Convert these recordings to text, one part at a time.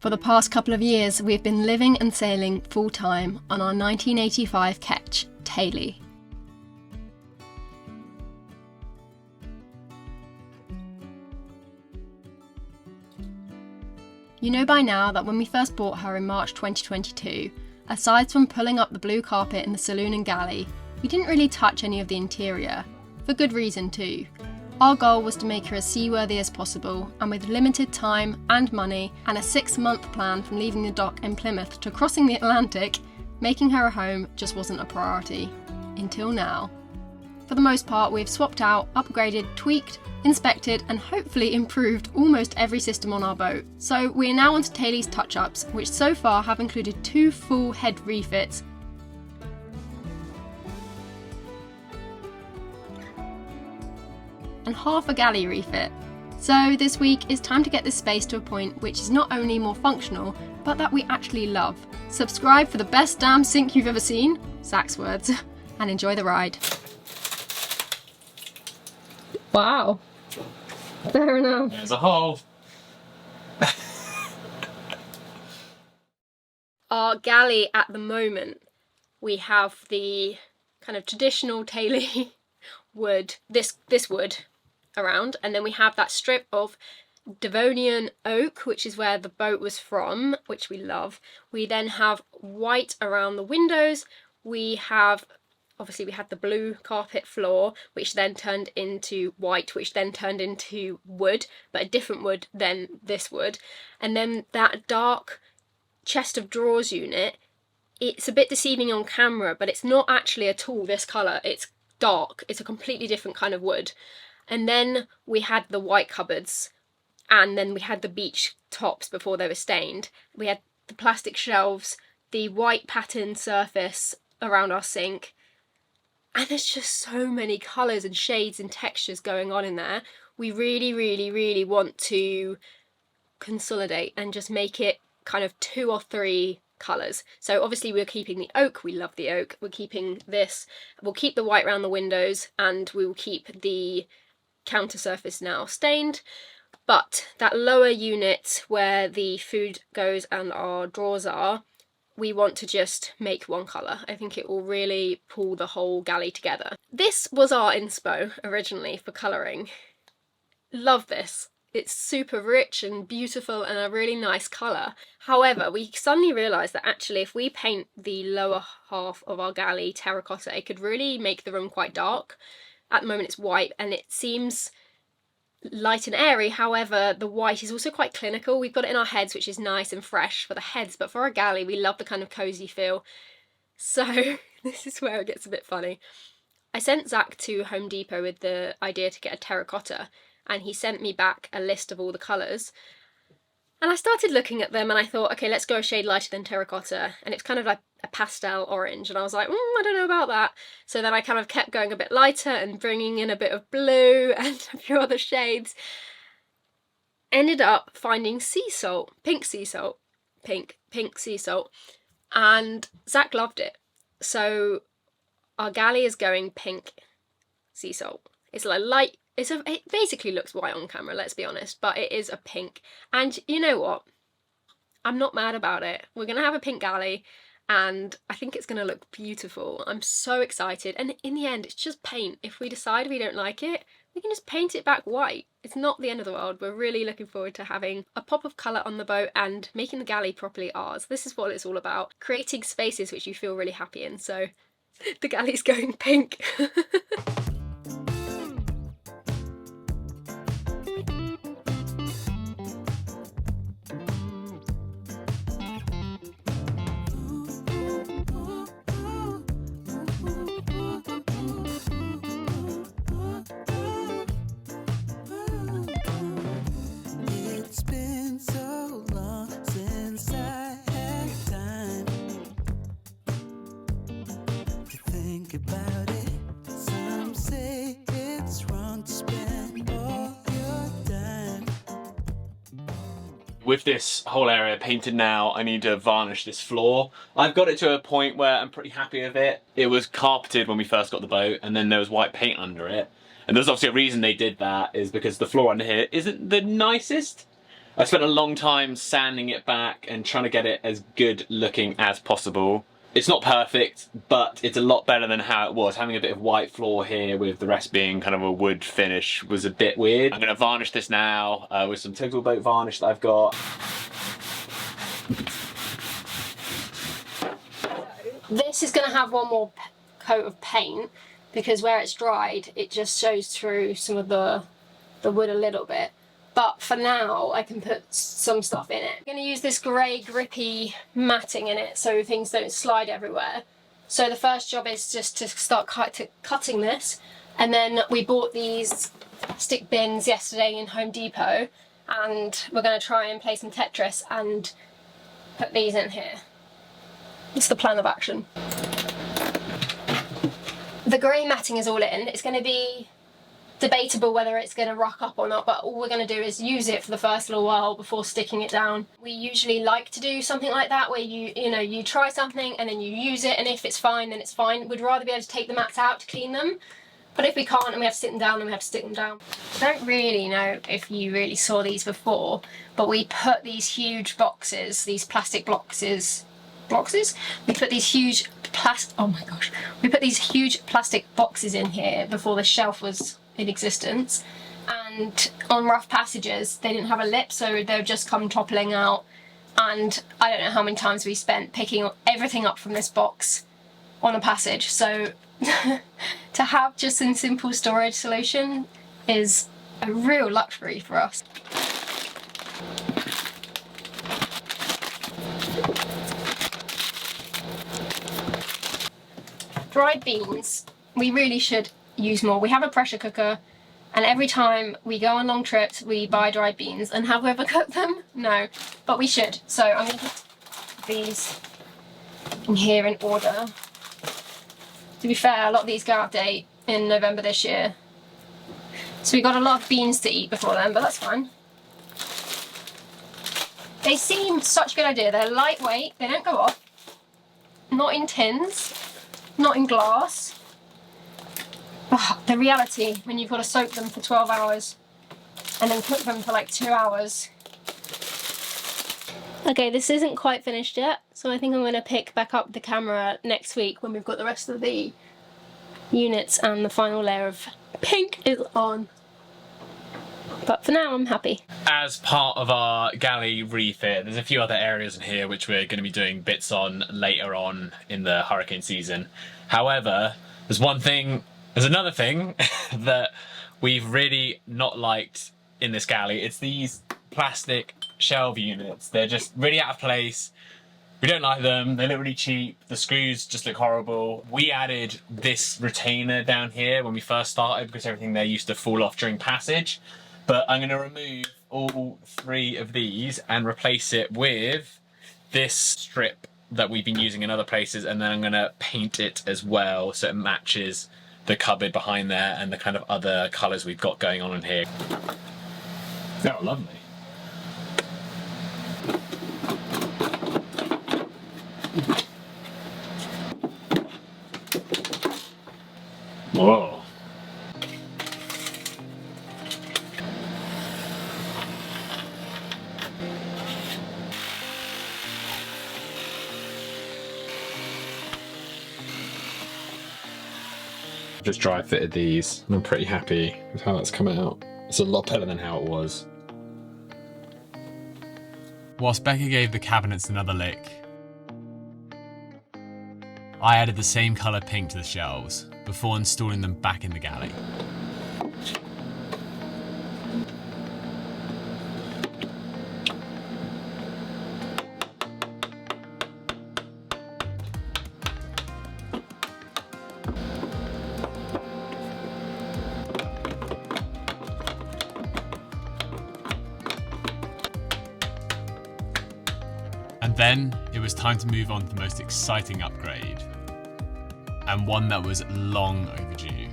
For the past couple of years, we've been living and sailing full-time on our 1985 Ketch, Tay-Lee. You know by now that when we first bought her in March 2022, aside from pulling up the blue carpet in the saloon and galley, we didn't really touch any of the interior, for good reason too. Our goal was to make her as seaworthy as possible, and with limited time and money and a 6-month plan from leaving the dock in Plymouth to crossing the Atlantic, making her a home just wasn't a priority. Until now. For the most part, we've swapped out, upgraded, tweaked, inspected and hopefully improved almost every system on our boat. So we are now on to Tay-Lee's touch-ups, which so far have included 2 full head refits, and half a galley refit. So this week is time to get this space to a point which is not only more functional, but that we actually love. Subscribe for the best damn sink you've ever seen, Zach's words, and enjoy the ride. Wow. Fair enough. There's a hole. Our galley at the moment, we have the kind of traditional Tay-Lee wood, this wood around, and then we have that strip of Devonian oak, which is where the boat was from, which we love. We then have white around the windows. We have, obviously we had the blue carpet floor, which then turned into white, which then turned into wood, but a different wood than this wood. And then that dark chest of drawers unit, it's a bit deceiving on camera, but it's not actually at all this colour. It's dark. It's a completely different kind of wood. And then we had the white cupboards, and then we had the beach tops before they were stained. We had the plastic shelves, the white patterned surface around our sink, and there's just so many colours and shades and textures going on in there. We really want to consolidate and just make it kind of 2 or 3 colours. So obviously we're keeping the oak, we love the oak, we're keeping this, we'll keep the white around the windows, and we will keep the counter surface now stained. But that lower unit where the food goes and our drawers are, we want to just make one colour. I think it will really pull the whole galley together. This was our inspo originally for colouring. Love this. It's super rich and beautiful and a really nice colour. However, we suddenly realised that actually if we paint the lower half of our galley terracotta, it could really make the room quite dark. At the moment it's white and it seems light and airy, however the white is also quite clinical. We've got it in our heads, which is nice and fresh for the heads, but for our galley we love the kind of cosy feel. So this is where it gets a bit funny. I sent Zach to Home Depot with the idea to get a terracotta, and he sent me back a list of all the colours. And I started looking at them and I thought, okay, let's go a shade lighter than terracotta. And it's kind of like a pastel orange. And I was like, I don't know about that. So then I kind of kept going a bit lighter and bringing in a bit of blue and a few other shades. Ended up finding sea salt, pink sea salt, pink sea salt. And Zach loved it. So our galley is going pink sea salt. It's like light. It basically looks white on camera, let's be honest, but it is a pink. And you know what? I'm not mad about it. We're going to have a pink galley and I think it's going to look beautiful. I'm so excited. And in the end, it's just paint. If we decide we don't like it, we can just paint it back white. It's not the end of the world. We're really looking forward to having a pop of colour on the boat and making the galley properly ours. This is what it's all about. Creating spaces which you feel really happy in. So the galley's going pink. About it. Some say it's wrong to spend all your time. With this whole area painted now, I need to varnish this floor. I've got it to a point where I'm pretty happy with it. It was carpeted when we first got the boat, and then there was white paint under it. And there's obviously a reason they did that, is because the floor under here isn't the nicest. I spent a long time sanding it back and trying to get it as good looking as possible. It's not perfect, but it's a lot better than how it was. Having a bit of white floor here with the rest being kind of a wood finish was a bit weird. I'm going to varnish this now with some Tuggle boat varnish that I've got. This is going to have one more coat of paint because where it's dried, it just shows through some of the wood a little bit. But for now, I can put some stuff in it. I'm going to use this grey grippy matting in it so things don't slide everywhere. So the first job is just to start cutting this. And then we bought these plastic bins yesterday in Home Depot. And we're going to try and play some Tetris and put these in here. That's the plan of action. The grey matting is all in. It's going to be debatable whether it's going to rock up or not, but all we're going to do is use it for the first little while before sticking it down. We usually like to do something like that where you try something and then you use it, and if it's fine then it's fine. We'd rather be able to take the mats out to clean them, but if we can't and we have to stick them down, then we have to stick them down. I don't really know if you really saw these before, but we put these huge boxes, these plastic boxes, we put these huge we put these huge plastic boxes in here before the shelf was in existence, and on rough passages they didn't have a lip, so they would just come toppling out, and I don't know how many times we spent picking everything up from this box on a passage. So to have just a simple storage solution is a real luxury for us. Dried beans, we really should use more. We have a pressure cooker, and every time we go on long trips we buy dried beans. And have we ever cooked them? No, but we should. So I'm going to put these in here in order. To be fair, a lot of these go out of date in November this year, so we got a lot of beans to eat before then, but that's fine. They seem such a good idea. They're lightweight, they don't go off, not in tins, not in glass. The reality when you've got to soak them for 12 hours and then cook them for like 2 hours. Okay, this isn't quite finished yet, so I think I'm going to pick back up the camera next week when we've got the rest of the units and the final layer of pink is on. But for now I'm happy. As part of our galley refit, there's a few other areas in here which we're going to be doing bits on later on in the hurricane season. However, there's another thing that we've really not liked in this galley. It's these plastic shelve units. They're just really out of place. We don't like them. They look really cheap. The screws just look horrible. We added this retainer down here when we first started because everything there used to fall off during passage. But I'm going to remove all 3 of these and replace it with this strip that we've been using in other places, and then I'm going to paint it as well so it matches the cupboard behind there and the kind of other colours we've got going on in here. Oh, lovely. Whoa. Just dry fitted these and I'm pretty happy with how that's come out. It's a lot better than how it was. Whilst Becca gave the cabinets another lick, I added the same colour pink to the shelves before installing them back in the galley. And then it was time to move on to the most exciting upgrade, and one that was long overdue.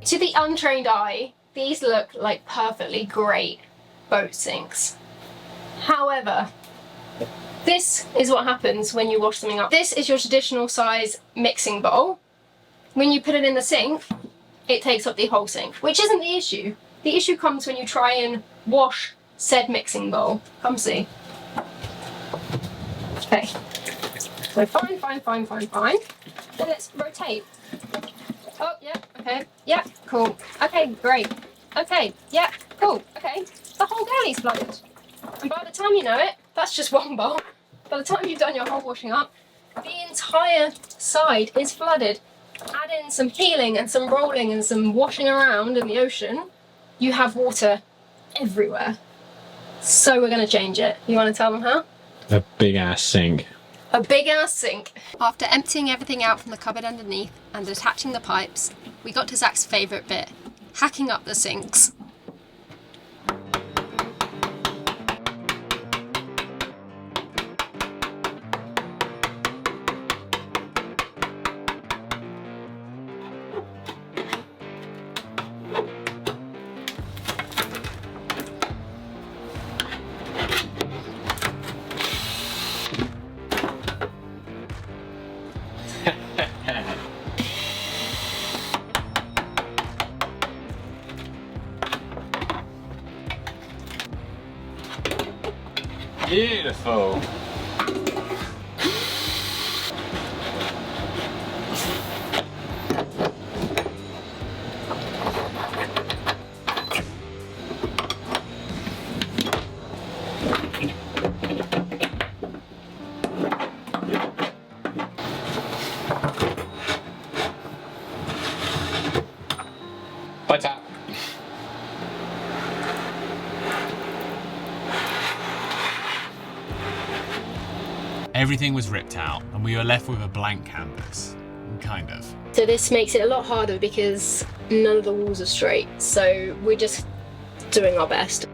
To the untrained eye, these look like perfectly great boat sinks. However, this is what happens when you wash something up. This is your traditional size mixing bowl. When you put it in the sink, it takes up the whole sink, which isn't the issue. The issue comes when you try and wash said mixing bowl. Come see. Okay. So fine. Then let's rotate. Oh, yeah, okay. Yeah, cool. Okay, great. Okay, yeah, cool. Okay. The whole galley's flooded. And by the time you know it, that's just one bowl. By the time you've done your whole washing up, the entire side is flooded. Add in some healing and some rolling and some washing around in the ocean, you have water everywhere. So we're going to change it. You want to tell them how? A big ass sink. A big ass sink. After emptying everything out from the cupboard underneath and attaching the pipes, we got to Zach's favourite bit, hacking up the sinks. Beautiful. Bye, tap. Everything was ripped out and we were left with a blank canvas. Kind of. So this makes it a lot harder because none of the walls are straight, so we're just doing our best.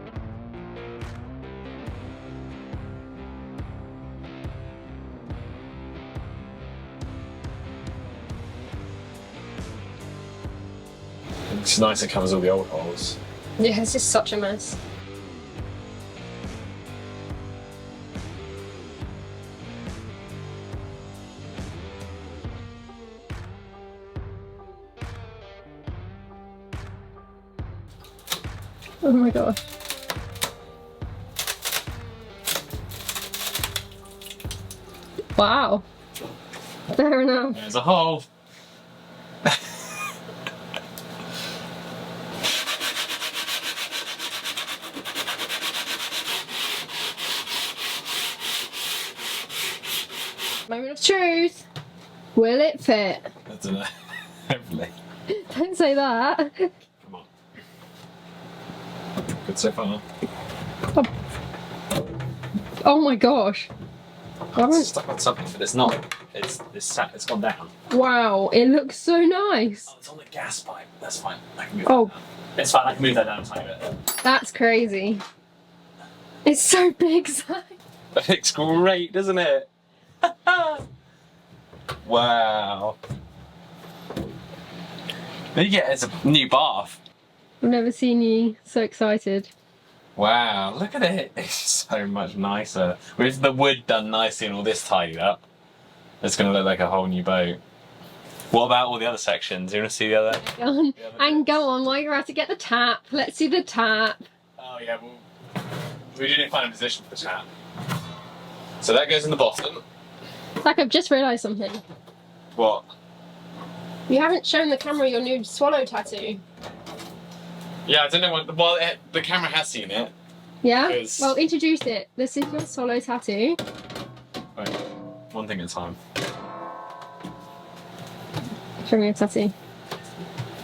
It's nice it covers all the old holes. Yeah, it's just such a mess. Oh my god. Wow. Fair enough. There's a hole. Moment of truth. Will it fit? I don't know. Hopefully. Don't say that. Come on. Good so far. Oh my gosh. It's stuck on something, but it's not. It's gone down. Wow, it looks so nice. Oh, it's on the gas pipe. That's fine. I can move Oh. that down. It's fine. I can move that down a tiny bit. That's crazy. It's so big, Zach. That looks great, doesn't it? Wow. There you get. It's a new bath. I've never seen you so excited. Wow, look at it. It's so much nicer. With the wood done nicely and all this tidied up, it's going to look like a whole new boat. What about all the other sections? You want to see the other? And go on while you're out to get the tap. Let's see the tap. Oh yeah, well, we didn't find a position for the tap. So that goes in the bottom. Zach, I've just realised something. What? You haven't shown the camera your new swallow tattoo. Yeah, I don't know what. Well, the camera has seen it. Yeah? Because- Well, introduce it. This is your swallow tattoo. Right, one thing at a time. Show me your tattoo.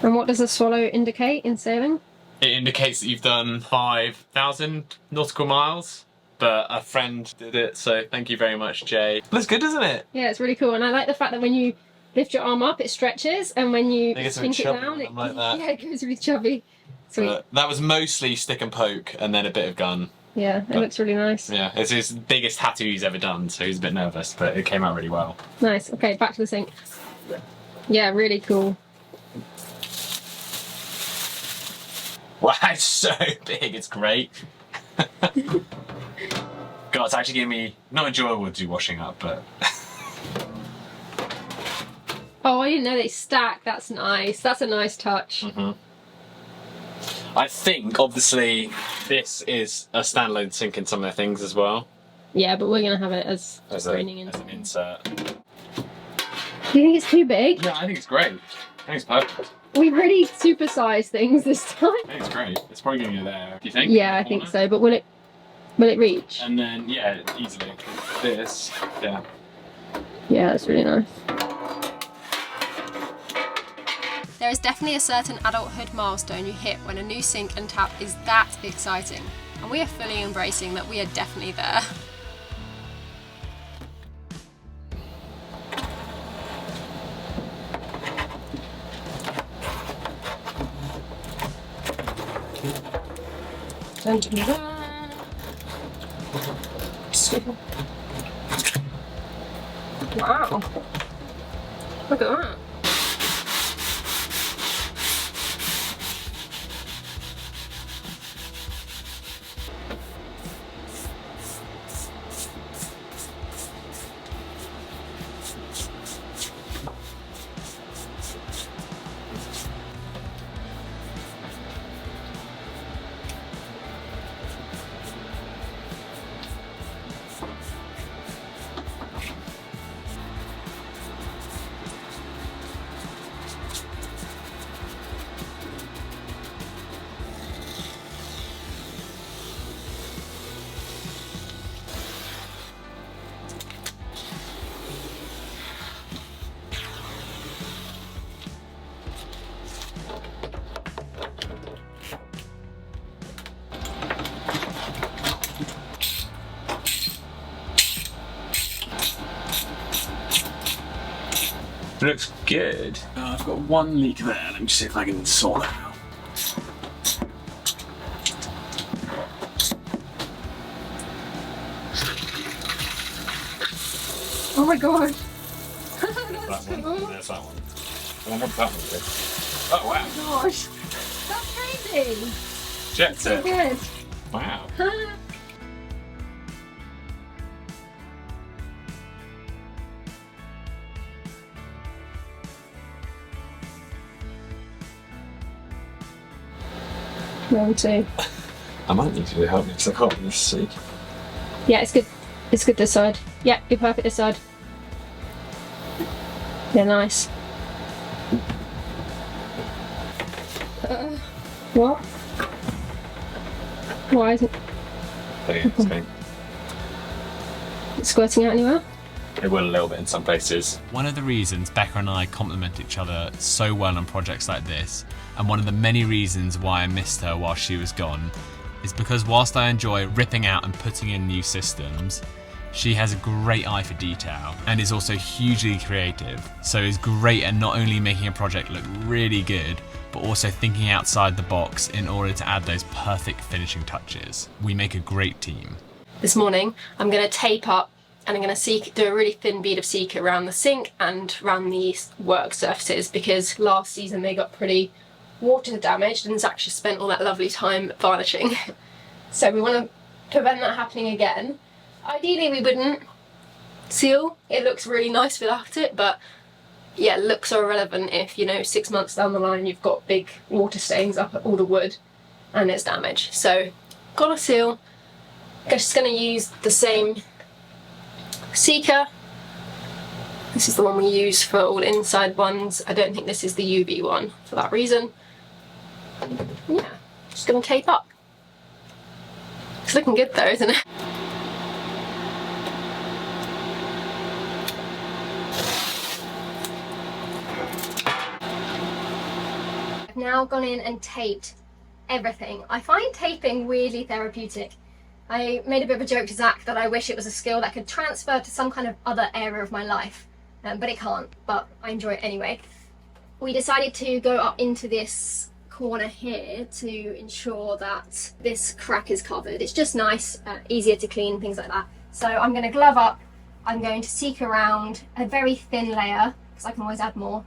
And what does a swallow indicate in sailing? It indicates that you've done 5,000 nautical miles, but a friend did it, so thank you very much, Jay. Looks good, doesn't it? Yeah, it's really cool. And I like the fact that when you lift your arm up, it stretches, and when you It gets a bit sink it chubby down, when I'm like that. yeah, it goes really chubby. Sweet. That was mostly stick and poke, and then a bit of gun. Yeah, it looks really nice. Yeah, it's his biggest tattoo he's ever done, so he's a bit nervous, but it came out really well. Nice. Okay, back to the sink. Yeah, really cool. Wow, it's so big, it's great. God, it's actually giving me, not enjoyable to do washing up, but... Oh, I didn't know they stack. That's nice. That's a nice touch. I think, obviously, this is a standalone sink in some of their things as well. Yeah, but we're going to have it as draining As an insert. Do you think it's too big? Yeah, I think it's great. I think it's perfect. We really supersized things this time. I think it's great. It's probably going to go there. Do you think? Yeah, I think so. But will it reach? And then, yeah, easily. This, yeah. Yeah, that's really nice. There is definitely a certain adulthood milestone you hit when a new sink and tap is that exciting. And we are fully embracing that we are definitely there. Wow. Look at that. It looks good. I've got one leak there. Let me just see if I can sort that out. Oh my god. That's that one. There's that one. I want that one. Oh wow. Oh gosh. That's crazy. Jet So set. good. Wow. Round two. I might need you to help me because I can't really see. Yeah, it's good. It's good this side. Yeah, you're perfect this side. Yeah, nice. What? Why isn't it squirting out anywhere? It will a little bit in some places. One of the reasons Becca and I complement each other so well on projects like this, and one of the many reasons why I missed her while she was gone, is because whilst I enjoy ripping out and putting in new systems, she has a great eye for detail and is also hugely creative, so is great at not only making a project look really good, but also thinking outside the box in order to add those perfect finishing touches. We make a great team. This morning, I'm going to tape up and I'm going to do a really thin bead of Seeker around the sink and around the work surfaces, because last season they got pretty water damaged and Zach just spent all that lovely time varnishing. So we want to prevent that happening again. Ideally we wouldn't seal. It looks really nice without it, but yeah, looks are irrelevant if, you know, 6 months down the line you've got big water stains up at all the wood and it's damaged. So gotta seal. I'm just going to use the same Seeker. This is the one we use for all inside ones. I don't think this is the UV one for that reason. Yeah, just going to tape up. It's looking good though, isn't it? I've now gone in and taped everything. I find taping weirdly therapeutic. I made a bit of a joke to Zach that I wish it was a skill that could transfer to some kind of other area of my life, but it can't, but I enjoy it anyway. We decided to go up into this corner here to ensure that this crack is covered. It's just nice, easier to clean, things like that. So I'm going to glove up, I'm going to seek around a very thin layer, because I can always add more,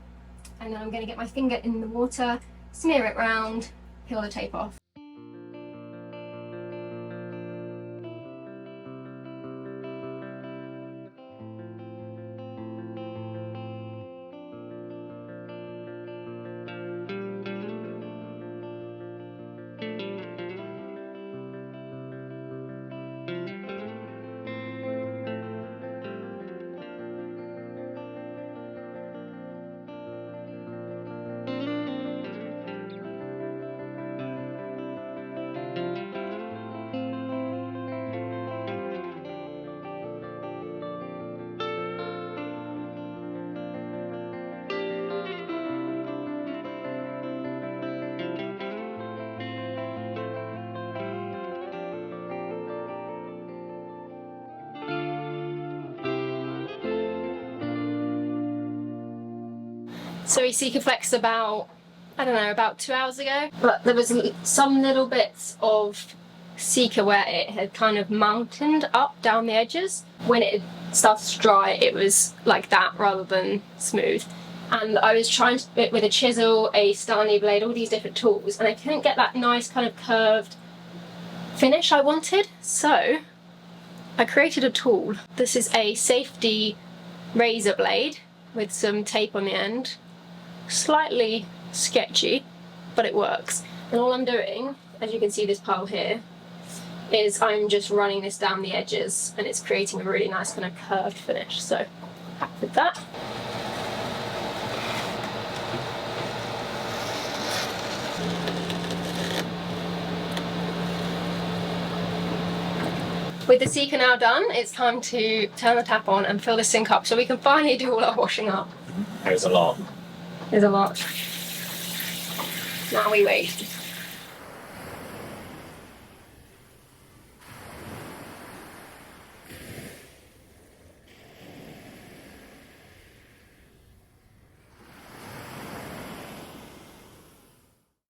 and then I'm going to get my finger in the water, smear it round, peel the tape off. So we Sikaflexed about, I don't know, about 2 hours ago. But there was some little bits of Sika where it had kind of mountained up down the edges. When it started to dry, it was like that rather than smooth. And I was trying to bit with a chisel, a Stanley blade, all these different tools, and I couldn't get that nice kind of curved finish I wanted. So I created a tool. This is a safety razor blade with some tape on the end. Slightly sketchy, but it works. And all I'm doing, as you can see this pile here, is I'm just running this down the edges, and it's creating a really nice kind of curved finish. So happy with that. With the Sika now done, it's time to turn the tap on and fill the sink up so we can finally do all our washing up. There's a lot. There's a lot. Now we wait.